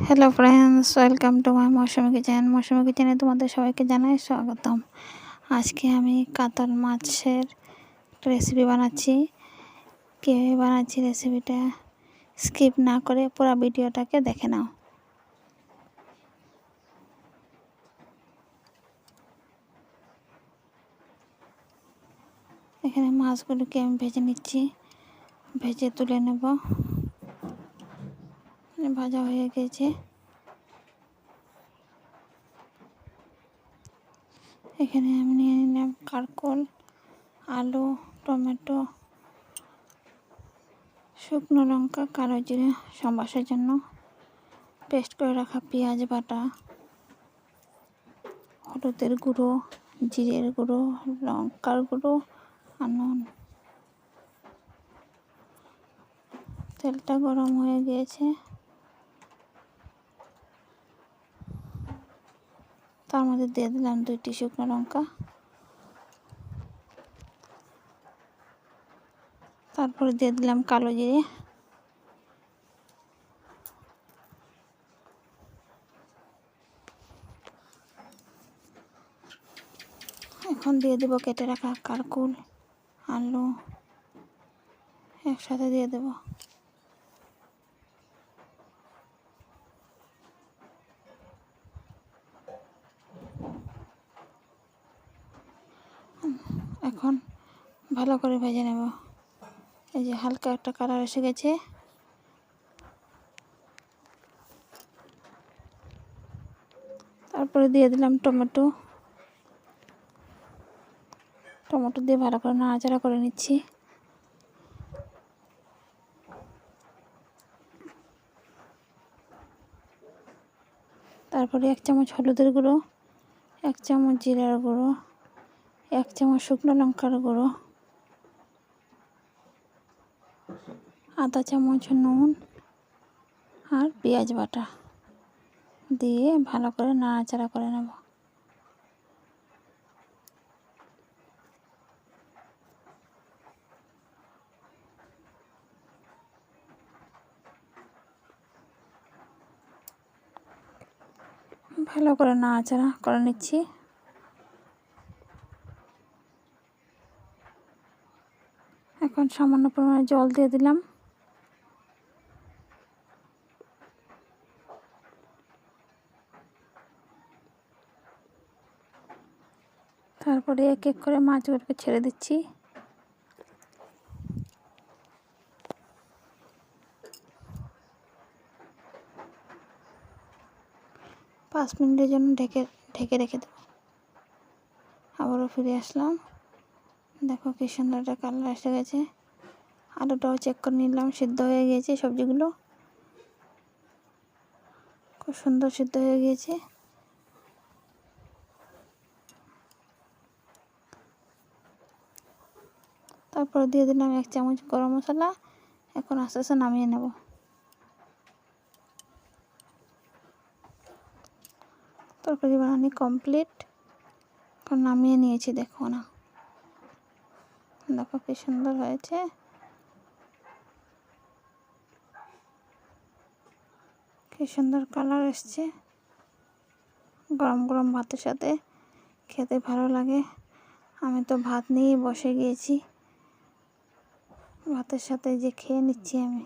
Hello friends, welcome to my Mousumi kitchen. Mousumi কিচেনে তোমাদের সবাইকে জানাই স্বাগতম। আজকে আমি কাতল মাছের রেসিপি বানাচ্ছি। কীভাবে বানাচ্ছি রেসিপিটা স্কিপ না করে পুরো ভিডিওটাকে দেখে নাও। এখানে মাছগুলোকে আমি ভেজে নিচ্ছি, ভেজে তুলে নেব। ভাজা হয়ে গেছে। এখানে আমি নিয়ে নিলাম কারকল, আলু, টমেটো, শুকনো লঙ্কা, কালো জিরে সম্বাসের জন্য, পেস্ট করে রাখা পেঁয়াজ বাটা, হলুদের গুঁড়ো, জিরের গুঁড়ো, লঙ্কার গুঁড়ো আর নুন। তেলটা গরম হয়ে গিয়েছে, তার মধ্যে দিয়ে দিলাম 2টি শুকনো লঙ্কা, তারপরে দিয়ে দিলাম কালো জিরে, এখন দিয়ে দেবো কেটে রাখা কারকুল, আলু একসাথে দিয়ে দেব। এখন ভালো করে ভেজে নেব। এই যে হালকা একটা কালার এসে গেছে। তারপরে দিয়ে দিলাম টমেটো দিয়ে ভালো করে নাড়াচাড়া করে নিচ্ছি। তারপরে 1 চামচ হলুদের গুঁড়ো, 1 চামচ জিরার গুঁড়ো, 1 চামচ শুকনো লঙ্কার গুঁড়ো, আধা চামচ নুন আর পেঁয়াজ বাটা দিয়ে ভালো করে নাড়াচাড়া করে নেব। ভালো করে নাড়াচাড়া করে নিচ্ছি। এখন সামান্য পরিমাণে জল দিয়ে দিলাম। তারপরে এক এক করে মাছগুলোকে ছেড়ে দিচ্ছি। পাঁচ মিনিটের জন্য ঢেকে রেখে দেব। আবারও ফিরে আসলাম। দেখো কি সুন্দর একটা কালার এসে গেছে। আলুটাও চেক করে নিলাম, সিদ্ধ হয়ে গিয়েছে। সবজিগুলো খুব সুন্দর সিদ্ধ হয়ে গিয়েছে। তারপর দিয়ে দিলাম 1 চামচ গরম মশলা। এখন আস্তে আস্তে নামিয়ে নেব। তরকারি বানানো কমপ্লিট। এখন নামিয়ে নিয়েছি। দেখো না, দেখো কি সুন্দর হয়েছে। কি সুন্দর কালার এসছে। গরম গরম ভাতের সাথে খেতে ভালো লাগে। আমি তো ভাত নিয়ে বসে গিয়েছি, ভাতের সাথে যে খেয়ে নিচ্ছি আমি।